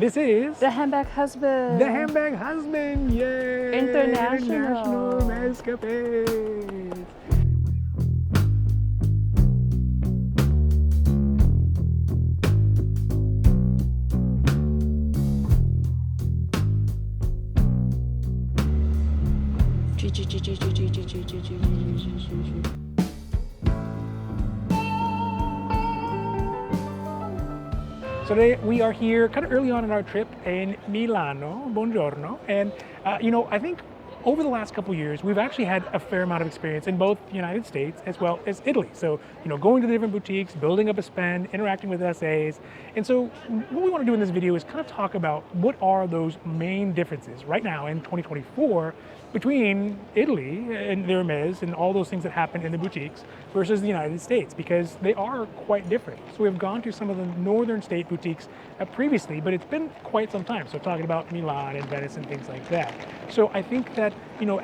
This is The Handbag Husband. the Handbag Husband, yay! International Hermèscapade. So today we are here kind of early on in our trip in Milano, buongiorno, and I think over the last couple years we've actually had a fair amount of experience in both the United States as well as Italy. So going to the different boutiques, building up a spend, interacting with SAs, and so what we want to do in this video is kind of talk about what are those main differences right now in 2024 between Italy and the Hermes and all those things that happen in the boutiques versus the United States, because they are quite different. So we've gone to some of the northern state boutiques previously, but it's been quite some time. So talking about Milan and Venice and things like that. So I think that,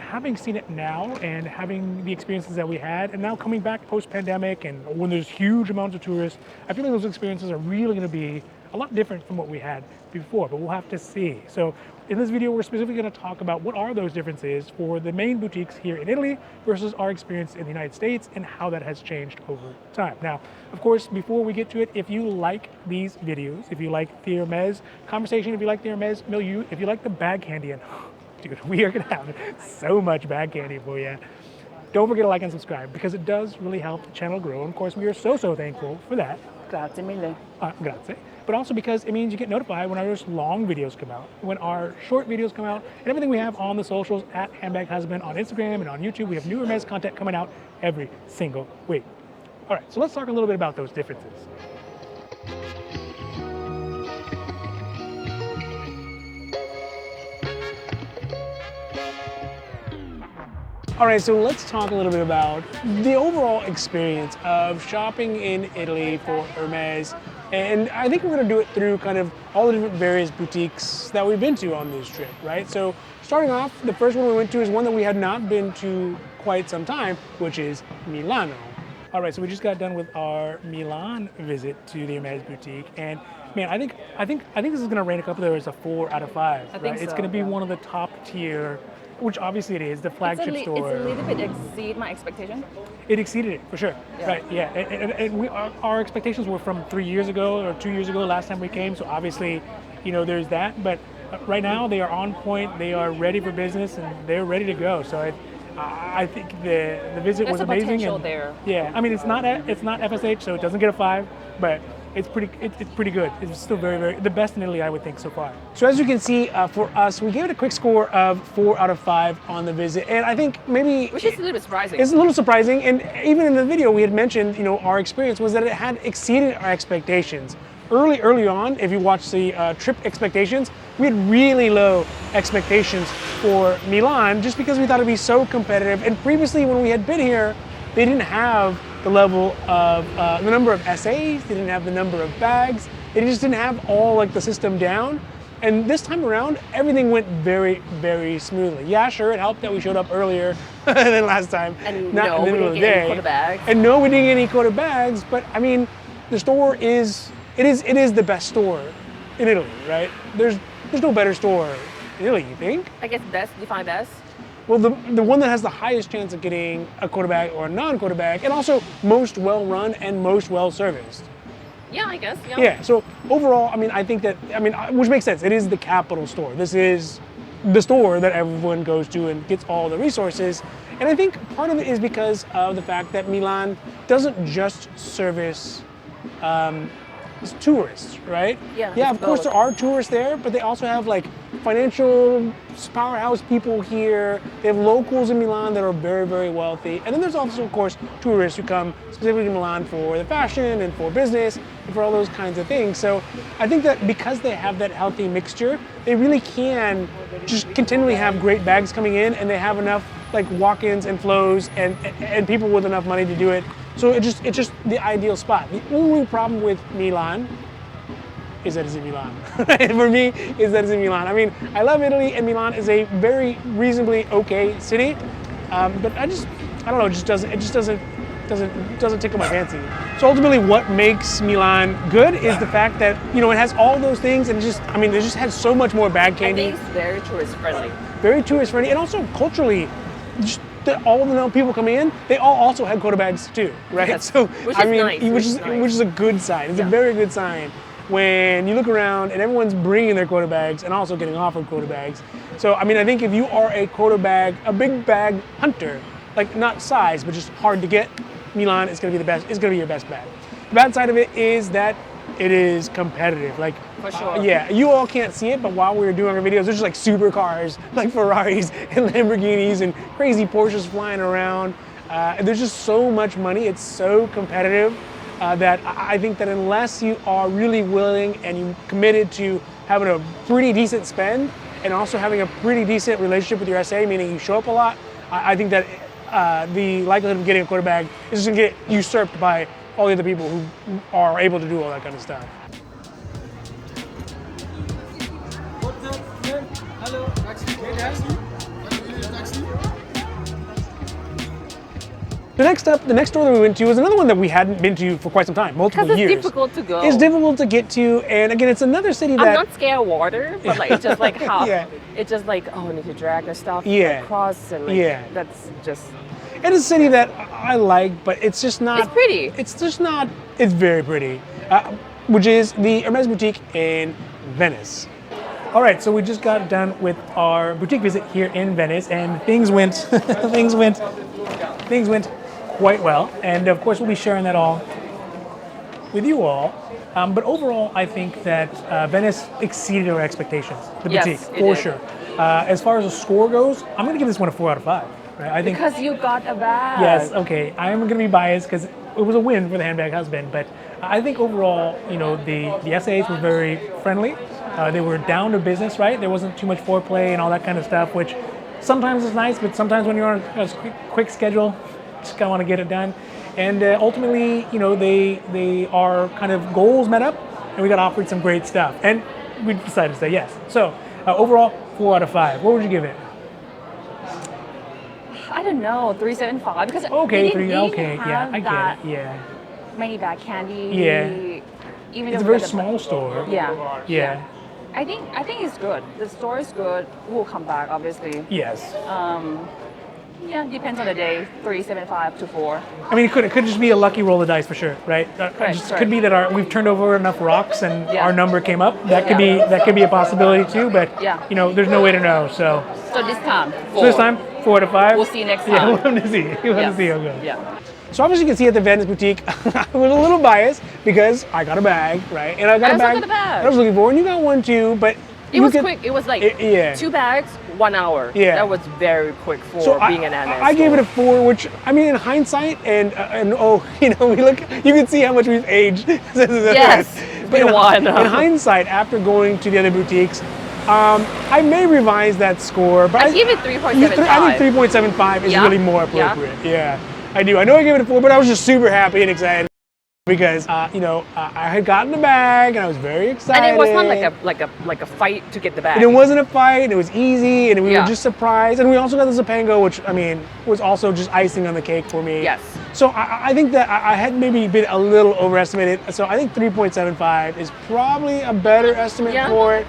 having seen it now and having the experiences that we had, and now coming back post-pandemic and when there's huge amounts of tourists, I feel like those experiences are really going to be a lot different from what we had before, but we'll have to see. So in this video, we're specifically going to talk about what are those differences for the main boutiques here in Italy versus our experience in the United States and how that has changed over time. Now, of course, before we get to it, if you like these videos, if you like the Hermes conversation, if you like the Hermes milieu, if you like the bag candy, and dude, we are going to have so much bag candy for you. Don't forget to like and subscribe because it does really help the channel grow. And of course, we are so thankful for that. Grazie mille. Grazie. But also because it means you get notified when our long videos come out, when our short videos come out, and everything we have on the socials at Handbag Husband on Instagram and on YouTube. We have new Hermes content coming out every single week. All right, so let's talk a little bit about those differences. All right, so let's talk a little bit about the overall experience of shopping in Italy for Hermes. And I think we're going to do it through kind of all the different various boutiques that we've been to on this trip, right? So starting off, the first one we went to is one that we had not been to quite some time, which is Milano. All right, so we just got done with our Milan visit to the Hermes boutique, and man, I think this is going to rank up there as a 4 out of 5. I think It's so, going to be yeah. one of the top tier, which obviously it is, the flagship store. It's a little bit exceed my expectation. It exceeded it, for sure. Yeah. Right, yeah. And our expectations were from 3 years ago or 2 years ago, last time we came, so obviously, there's that. But right now, they are on point, they are ready for business, and they're ready to go. So I think the visit was There's a amazing. potential And, there. yeah, I mean, it's not FSH, so it doesn't get a 5, but it's pretty good. It's still very, the best in Italy, I would think, so far. So as you can see, for us, we gave it a quick score of 4 out of 5 on the visit, and I think maybe Which is a little bit surprising. it's a little surprising, and even in the video we had mentioned, our experience was that it had exceeded our expectations. Early on, if you watch the trip expectations, we had really low expectations for Milan just because we thought it'd be so competitive. And previously, when we had been here, they didn't have the level of the number of SAs, they didn't have the number of bags, they just didn't have all the system down. And this time around, everything went very, very smoothly. Yeah, sure, it helped that we showed up earlier than last time. And not no, in the we middle didn't of the get any day. quarter bags. And no, we didn't get any quarter bags, but I mean, the store is the best store in Italy, right? There's no better store in Italy, you think? I guess best, define best. Well, the one that has the highest chance of getting a quarter bag or a non-quarter bag, and also most well-run and most well-serviced. Yeah, I guess. Yeah. Yeah, so overall, I think that, which makes sense. It is the capital store. This is the store that everyone goes to and gets all the resources. And I think part of it is because of the fact that Milan doesn't just service tourists, right? Yeah, Yeah, it's of course both. there are tourists there, but they also have financial powerhouse people here. They have locals in Milan that are very, very wealthy. And then there's also, of course, tourists who come specifically to Milan for the fashion and for business and for all those kinds of things. So I think that because they have that healthy mixture, they really can just continually have great bags coming in, and they have enough walk-ins and flows and people with enough money to do it. So it's just the ideal spot. The only problem with Milan is that it's in Milan. For me, is that it's in Milan. I love Italy, and Milan is a very reasonably okay city, but I don't know. It just doesn't doesn't tickle my fancy. So ultimately, what makes Milan good is the fact that it has all those things, and it just has so much more bag I candy. think it's very tourist friendly. Very tourist friendly, and also culturally, just all the people coming in, they all also had quota bags too, right? Yes. So Which is nice, which is a good sign. It's a very good sign when you look around and everyone's bringing their quota bags and also getting offered quota bags. So I think if you are a quota bag, a big bag hunter, like not size but just hard to get, Milan is going to be the best. It's going to be your best bag. The bad side of it is that it is competitive. Like, For sure. Yeah, you all can't see it, but while we were doing our videos, there's just like supercars, like Ferraris and Lamborghinis and crazy Porsches flying around. There's just so much money. It's so competitive that I think that unless you are really willing and you committed to having a pretty decent spend and also having a pretty decent relationship with your SA, meaning you show up a lot, I think that the likelihood of getting a quota bag is just gonna get usurped by all the other people who are able to do all that kind of stuff. Hello, taxi. The next store that we went to was another one that we hadn't been to for quite some time, multiple Because it's years. difficult to go. It's difficult to get to, and again, it's another city that I'm not scared of water, but like it's just like how Yeah. it's just like I need to drag the stuff Yeah. across and like Yeah. that's just it is a city that I like, but it's just not. it's pretty. It's just not. It's very pretty, which is the Hermès Boutique in Venice. All right, so we just got done with our boutique visit here in Venice, and things went things went quite well. And of course, we'll be sharing that all with you all. But overall, I think that Venice exceeded our expectations. The Yes, boutique, it for did. sure. As far as the score goes, I'm going to give this one a 4 out of 5. Right? I think. Because you got a bag. Yes, okay. I am going to be biased because it was a win for the Handbag Husband, but I think overall, the SAs were very friendly. They were down to business, right? There wasn't too much foreplay and all that kind of stuff, which sometimes is nice, but sometimes when you're on a quick schedule, just kind of want to get it done. And ultimately, they are kind of goals met up, and we got offered some great stuff, and we decided to say yes. So overall, 4 out of 5. What would you give it? I don't know, 375 because Okay, they three. didn't Okay, have yeah, I that get it. Yeah, many bag candy. Yeah. Even it's a though we very got the- small store. Yeah. Yeah. I think it's good. The store is good. We'll come back, obviously. Yes. Yeah, depends on the day. 375 to 4. I mean, it could just be a lucky roll of dice for sure, right? Correct, Just could be that we've turned over enough rocks and Yeah. our number came up. That could be a possibility too. But Yeah. there's no way to know. So, So this time, 4. so this time 4 out of 5. We'll see you next Yeah, time. we'll have to see. We'll have Yes. to see how it goes. Yeah. So obviously you can see at the Venice Boutique, I was a little biased because I got a bag, right? And I got I a also bag got a bag. that I was looking for, and you got one too. But It you was could- quick. It was like yeah. 2 bags, 1 hour. Yeah. That was very quick for So being an Hermes I gave it a store. 4, which I mean, in hindsight, and we look, you can see how much we've aged since then. Yes, it's been a while now. In hindsight, after going to the other boutiques, I may revise that score, but I give it 3.75. I think 3.75 is Yeah? really more appropriate. Yeah, I do. I know I gave it a 4, but I was just super happy and excited because I had gotten the bag and I was very excited. And it was not like a fight to get the bag. And it wasn't a fight, it was easy, and we Yeah. were just surprised. And we also got the Zapango, which, was also just icing on the cake for me. Yes. So I think that I had maybe been a little overestimated. So I think 3.75 is probably a better estimate Yeah. for it.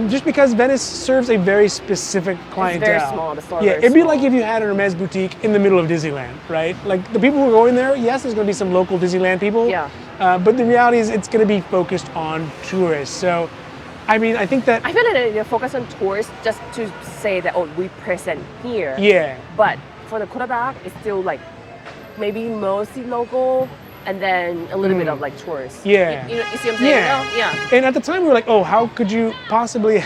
Just because Venice serves a very specific clientele. very small, the store Yeah, very it'd be small. like if you had a Hermes boutique in the middle of Disneyland, right? Like the people who are going there, yes, there's going to be some local Disneyland people. Yeah. But the reality is it's going to be focused on tourists. So, I think that. I feel like they focus on tourists just to say that, we present here. Yeah. But for the quota bag, it's still like maybe mostly local and then a little bit of like tourists. Yeah. You see what I'm saying? Yeah. No? Yeah. And at the time we were like, oh, how could you possibly?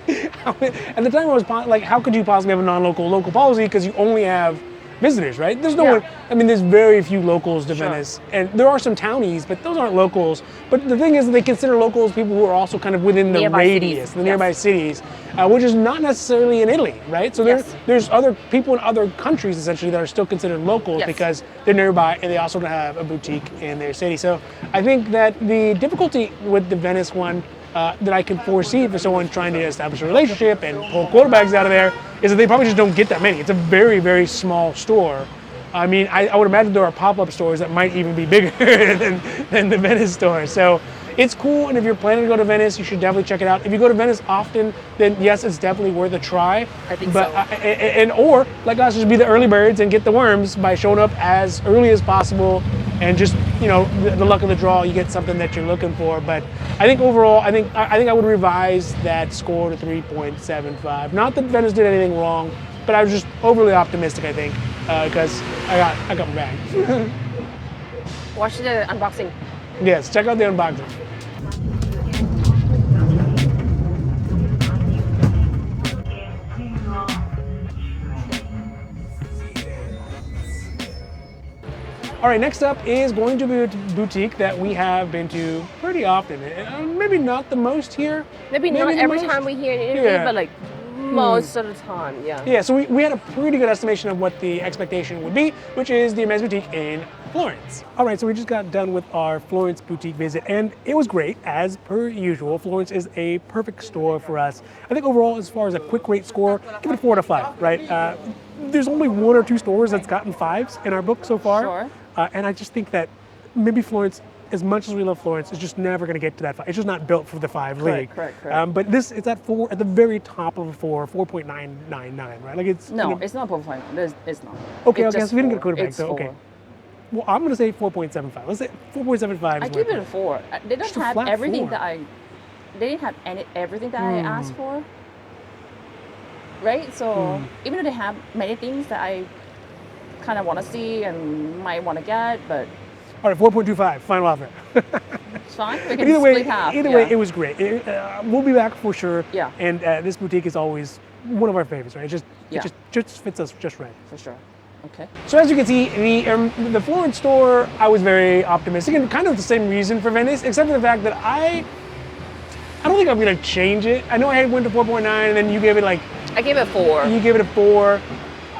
At the time I was like, how could you possibly have a local policy because you only have visitors, right? There's no Yeah. one. There's very few locals to Sure. Venice, and there are some townies, but those aren't locals. But the thing is, that they consider locals people who are also kind of within the Nearby radius, cities. the nearby cities, which is not necessarily in Italy, right? So Yes. there's other people in other countries essentially that are still considered locals Yes. because they're nearby and they also don't have a boutique in their city. So I think that the difficulty with the Venice one that I can foresee for someone trying to establish a relationship and pull quota bags out of there is that they probably just don't get that many. It's a very, very small store. I mean, I would imagine there are pop-up stores that might even be bigger than the Venice store. So it's cool, and if you're planning to go to Venice, you should definitely check it out. If you go to Venice often, then yes, it's definitely worth a try. I think but, so. Or like us, just be the early birds and get the worms by showing up as early as possible, and just, you know, the luck of the draw, you get something that you're looking for. But I think overall, I think I would revise that score to 3.75. Not that Venice did anything wrong, but I was just overly optimistic, I think, because I got my bag. Watch the unboxing. Yes, check out the unboxing. All right, next up is going to be a boutique that we have been to pretty often. Maybe not the most here. Maybe not every time we hear an interview, but like most of the time, yeah. Yeah, so we had a pretty good estimation of what the expectation would be, which is the Hermès Boutique in Florence. All right, so we just got done with our Florence boutique visit, and it was great, as per usual. Florence is a perfect store for us. I think overall, as far as a quick rate score, give it a 4 out of 5, right? There's only 1 or 2 stores that's gotten 5s in our book so far. Sure. And I just think that maybe Florence, as much as we love Florence, is just never going to get to that 5. It's just not built for the 5 league. Correct. But this is at 4, at the very top of a 4.999, right? Like it's No, it's not 4.5. It's not. Okay, It's so just we didn't get a 4. quarterback, It's so 4. okay. Well, I'm going to say 4.75. Let's say 4.75. I give it a 4. They don't Just a have flat everything 4. They didn't have everything that I asked for. Right? So even though they have many things that I kind of want to see and might want to get, but All right, 4.25, final offer. it's fine. We But can either way, split half. either way, it was great. We'll be back for sure. Yeah. And this boutique is always one of our favorites, right? It Yeah. just fits us just right. For sure. Okay. So as you can see, the Florence store, I was very optimistic, and kind of the same reason for Venice, except for the fact that I don't think I'm gonna change it. I know I had went to 4.9, and then you gave it like I gave it a 4. you gave it a 4.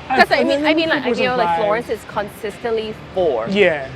Because I mean, like I feel like 4.5. Florence is consistently 4. Yeah.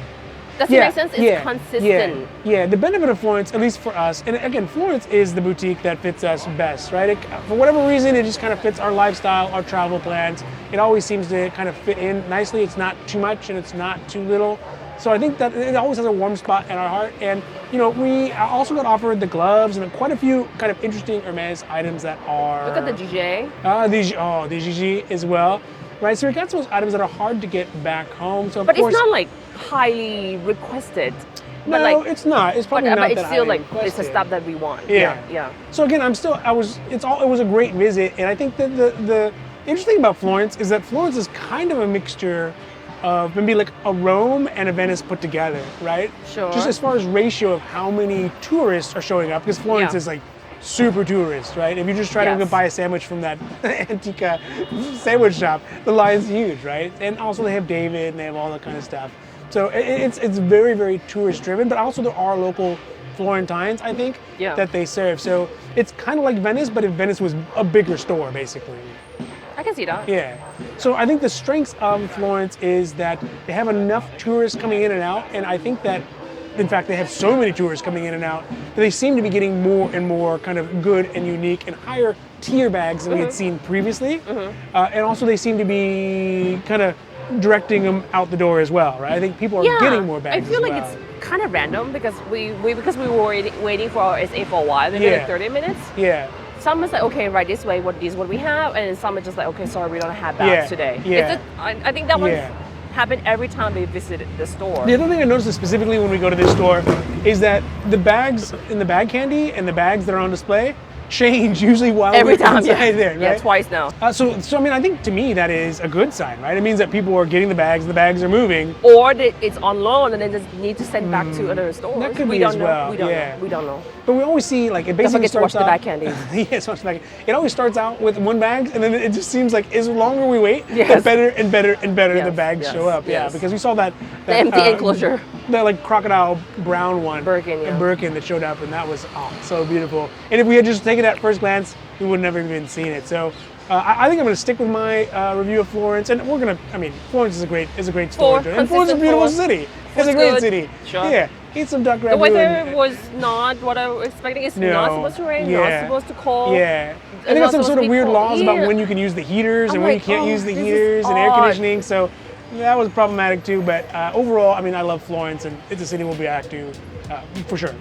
Does it make sense? It's consistent. Yeah, the benefit of Florence, at least for us, and again, Florence is the boutique that fits us best, right? For whatever reason, it just kind of fits our lifestyle, our travel plans. It always seems to kind of fit in nicely. It's not too much and it's not too little. So I think that it always has a warm spot in our heart. And, you know, we also got offered the gloves and quite a few kind of interesting Hermes items that are... Look at the GJ. The GG as well. Right, so we got those items that are hard to get back home. So of But course, it's not like highly requested. no, But like, it's not. It's probably not but it's that still highly like it's the requested. stuff that we want. Yeah. Yeah. So again, it was a great visit, and I think that the interesting about Florence is that Florence is kind of a mixture of maybe like a Rome and a Venice put together, right? Sure. Just as far as ratio of how many tourists are showing up, because Florence Yeah. is like super tourist, right? If you just try to go Yes. buy a sandwich from that Antica sandwich shop, the line's huge, right? And also they have David and they have all that kind of stuff. So it's very, very tourist driven, but also there are local Florentines, I think, Yeah. that they serve. So it's kind of like Venice, but if Venice was a bigger store, basically. I can see that. Yeah. So I think the strengths of Florence is that they have enough tourists coming in and out, and I think that, in fact, they have so many tourists coming in and out that they seem to be getting more and more kind of good and unique and higher tier bags than we had seen previously. And also they seem to be kind of directing them out the door as well, right? I think people are getting more bags. I feel as like well. it's kind of random because we were waiting for our SA for a while, maybe like 30 minutes. Yeah. Some is like, okay, right this way, this is what we have, and some is just like, okay, sorry, we don't have bags today. Yeah. It's just, I think that one happen every time we visit the store. The other thing I noticed specifically when we go to this store is that the bags in the bag candy and the bags that are on display change usually while Every we're time, inside there, right? Yeah, twice now. So I mean, I think to me that is a good sign, right? It means that people are getting the bags are moving. Or it's on loan and then just need to send back to other stores. That could we be don't as know. well, We don't yeah. know. We don't know. But we always see like it Don't basically forget to watch starts the out. bag candy. Yes, watch the bag. It always starts out with one bag, and then it just seems like as longer we wait, the Yes. better and better and better the Yes, bags yes, show up. Yeah, yes. because we saw that The empty enclosure. that like crocodile brown one, Birkin, yeah. Birkin that showed up, and that was so beautiful. And if we had just taken that first glance, we would never even seen it. So I think I'm going to stick with my review of Florence, and we're going to. I mean, Florence is a great store, and Florence is a beautiful city. It's a great good. city. Sure. Yeah, eat some duck ragu. The weather and- was not what I was expecting. It's No, not supposed to rain, yeah. not supposed to cold. Yeah. It's And they got not some supposed sort to of be weird cold. laws Yeah. about when you can use the heaters I'm and when you like, can't oh, use the this is heaters and air odd. conditioning. So that was problematic too. But overall, I mean, I love Florence, and it's a city we'll be back to for sure.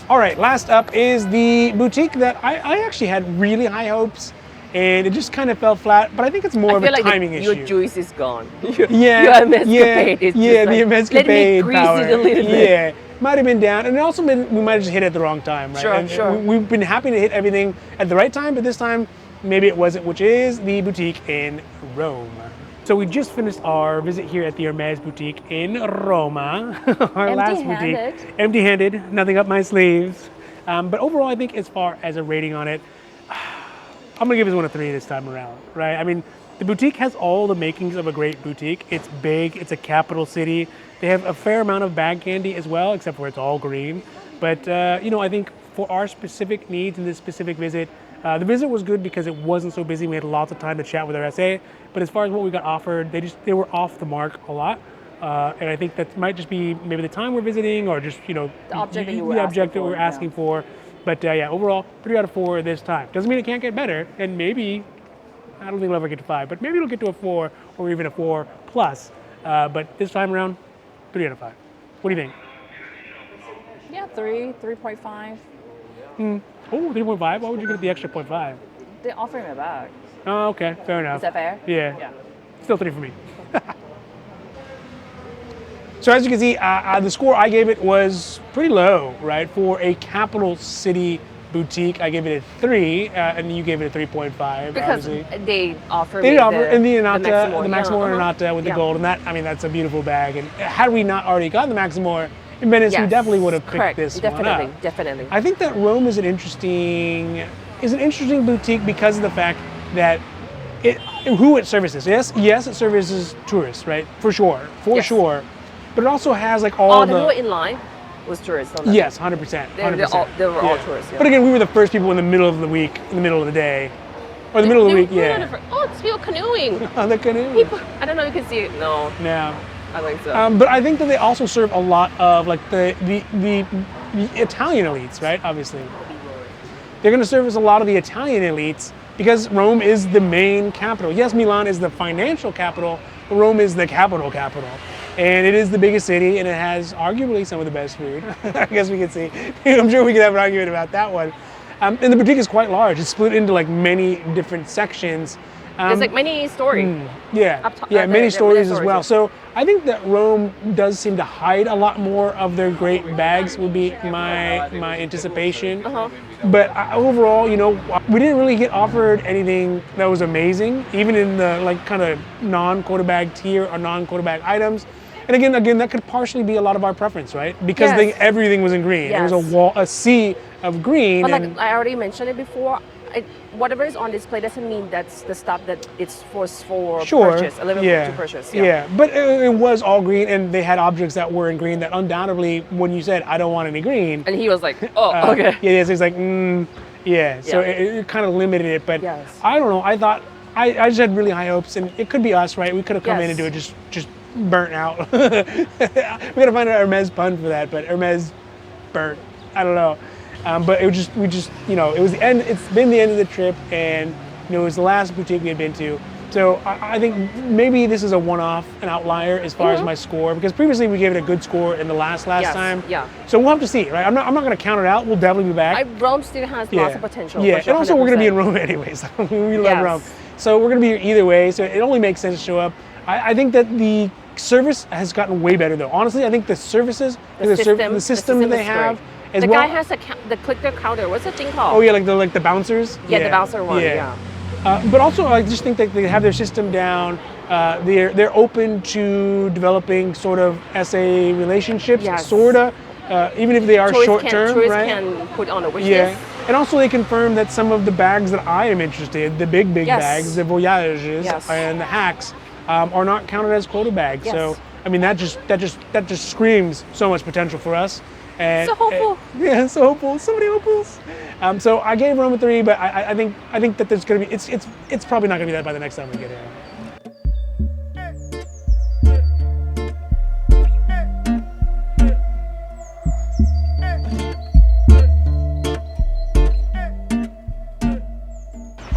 All right, last up is the boutique that I actually had really high hopes, and it just kind of fell flat. But I think it's more of a timing issue. Your juice is gone. Yeah, your Hermèscapade is yeah, just the like, Hermèscapade let me grease power. it a little bit. Yeah, might have been down, and it also been we might have just hit it at the wrong time, right? Sure, and sure. We've been happy to hit everything at the right time, but this time maybe it wasn't, which is the boutique in Rome. So we just finished our visit here at the Hermès Boutique in Roma, our last boutique. Empty-handed, nothing up my sleeves. But overall, I think as far as a rating on it, I'm gonna give this one a 3 this time around, right? I mean, the boutique has all the makings of a great boutique. It's big, it's a capital city. They have a fair amount of bag candy as well, except for it's all green. But, you know, I think for our specific needs in this specific visit, the visit was good because it wasn't so busy. We had lots of time to chat with our SA. But as far as what we got offered, they were off the mark a lot. And I think that might just be maybe the time we're visiting, or just, you know, the object that we're asking for. But yeah, overall, 3 out of 4 this time. Doesn't mean it can't get better, and maybe, I don't think we'll ever get to 5, but maybe it'll get to a 4 or even a 4 plus. But this time around, 3 out of 5. What do you think? Yeah, 3.5. Oh, 3.5? Why would you get the extra 0.5? They offer me a bag. Oh, okay, fair enough. Is that fair? Yeah. Still 3 for me. So as you can see, the score I gave it was pretty low, right? For a capital city boutique, I gave it a 3, and you gave it a 3.5. Because obviously. they offer They me did offer in the Maximo Inata with the gold, and that, I mean, that's a beautiful bag. And had we not already gotten the Maximo in Venice, we definitely would have picked this one up. Definitely. I think that Rome is an interesting boutique because of the fact that who it services. Yes, it services tourists, right? For sure. But it also has like all the people in line was tourists. On that. Yes, 100%. They were all tourists. Yeah. But again, we were the first people in the middle of the week, in the middle of the day, or the middle of the week. It's people canoeing. Oh, the canoeing. People, I don't know if you can see it. No. Yeah. I think so. But I think that they also serve a lot of like the Italian elites, right? Obviously, they're going to service a lot of the Italian elites because Rome is the main capital. Yes, Milan is the financial capital, but Rome is the capital. And it is the biggest city, and it has arguably some of the best food. I guess we could see. I'm sure we could have an argument about that one. And the boutique is quite large. It's split into like many different sections. There's like many stories. Many stories as well. So I think that Rome does seem to hide a lot more of their great bags, would be my anticipation. But overall, you know, we didn't really get offered anything that was amazing, even in the like kind of non-quota bag tier or non-quota bag items. And again, that could partially be a lot of our preference, right? Because everything was in green. Yes. There was a sea of green. But like I already mentioned it before, whatever is on display doesn't mean that's the stuff that it's for purchase, to purchase. Yeah, but it was all green, and they had objects that were in green that undoubtedly, when you said, I don't want any green. And he was like, oh, okay. So he's like, So it kind of limited it, but I don't know. I thought, I just had really high hopes, and it could be us, right? We could have come in and do it just burnt out. We gotta find an Hermes pun for that, but Hermes burnt. I don't know. But it was it was the end. It's been the end of the trip, and it was the last boutique we had been to. So I think maybe this is a one-off, an outlier as far as my score, because previously we gave it a good score in the last time. Yeah. So we'll have to see, right? I'm not going to count it out. We'll definitely be back. Rome still has lots of potential. Yeah, and also we're going to be in Rome anyways. We love Rome. So we're going to be here either way. So it only makes sense to show up. I think that the service has gotten way better, though. Honestly, I think the services, the system that they have. The guy has the clicker counter. What's the thing called? Oh yeah, like the bouncers. Yeah, the bouncer one. Yeah. But also, I just think that they have their system down. They're open to developing sort of SA relationships, sorta, even if they are short term, right? Tourists can put on a wish list. And also they confirm that some of the bags that I am interested, the big bags, the voyages and the hacks, are not counted as quota bags. So I mean that just screams so much potential for us. And, so hopeful. So hopeful. So many hopefuls. So I gave Rome a 3, but I think that there's gonna be it's probably not gonna be that by the next time we get here.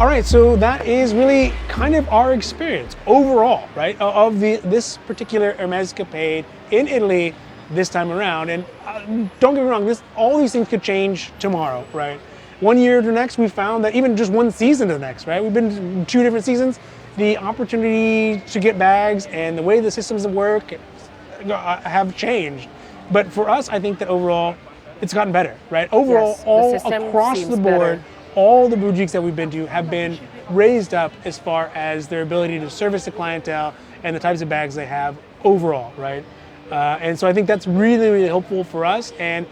All right, so that is really kind of our experience overall, right, of this particular Hermèscapade in Italy this time around. And don't get me wrong, all these things could change tomorrow, right? One year to the next, we found that even just one season to the next, right? We've been to 2 different seasons. The opportunity to get bags and the way the systems work have changed. But for us, I think that overall, it's gotten better, right? Overall, Yes, all system across seems the board, better. all the boutiques that we've been to have been raised up as far as their ability to service the clientele and the types of bags they have overall, right? And so I think that's really, really helpful for us. And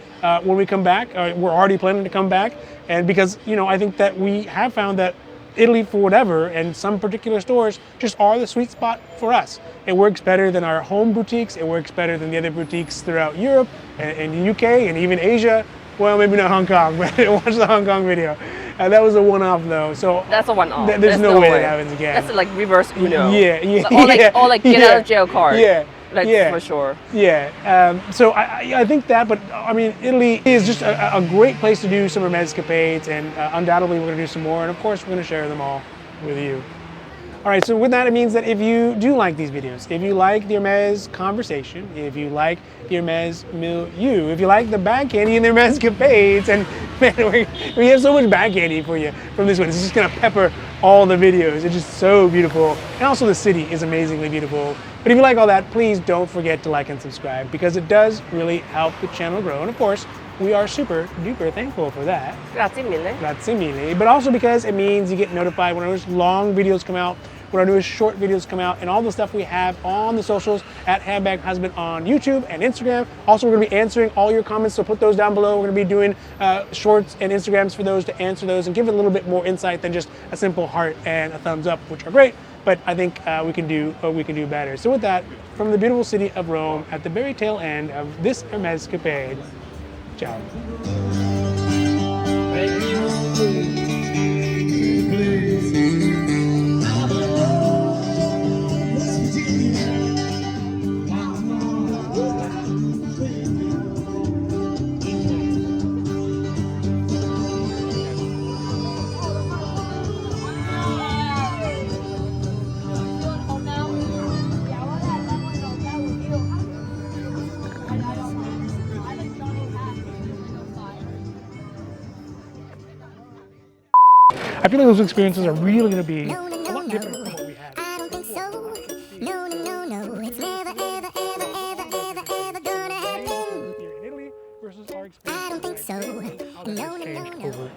when we come back, we're already planning to come back. And because, I think that we have found that Italy, for whatever, and some particular stores just are the sweet spot for us. It works better than our home boutiques. It works better than the other boutiques throughout Europe and the UK and even Asia. Well, maybe not Hong Kong, but watch the Hong Kong video. That was a one-off though. So That's a one-off. There's no way that happens again. That's like reverse Uno. Yeah. Or like get out of jail card. Yeah. Like yeah. for sure. Yeah, so I think that, but I mean, Italy is just a great place to do some Hermèscapades, and undoubtedly we're going to do some more, and of course we're going to share them all with you. All right, so with that, it means that if you do like these videos, if you like the Hermès conversation, if you like the Hermès milieu, if you like the bag candy and the Hermèscapades, and man, we have so much bag candy for you from this one. It's just going to pepper all the videos. It's just so beautiful. And also the city is amazingly beautiful. But if you like all that, please don't forget to like and subscribe, because it does really help the channel grow. And of course, we are super duper thankful for that. Grazie mille. Grazie mille. But also because it means you get notified when our newest long videos come out, when our newest short videos come out, and all the stuff we have on the socials at Handbag Husband on YouTube and Instagram. Also, we're going to be answering all your comments, so put those down below. We're going to be doing shorts and Instagrams for those to answer those and give it a little bit more insight than just a simple heart and a thumbs up, which are great. But I think we can do better. So with that, from the beautiful city of Rome, at the very tail end of this Hermèscapade, ciao. I feel like those experiences are really going to be a lot different from what we had. I don't think so. No. It's never, ever gonna happen. Here in Italy versus our experience. I don't think so. How does this change over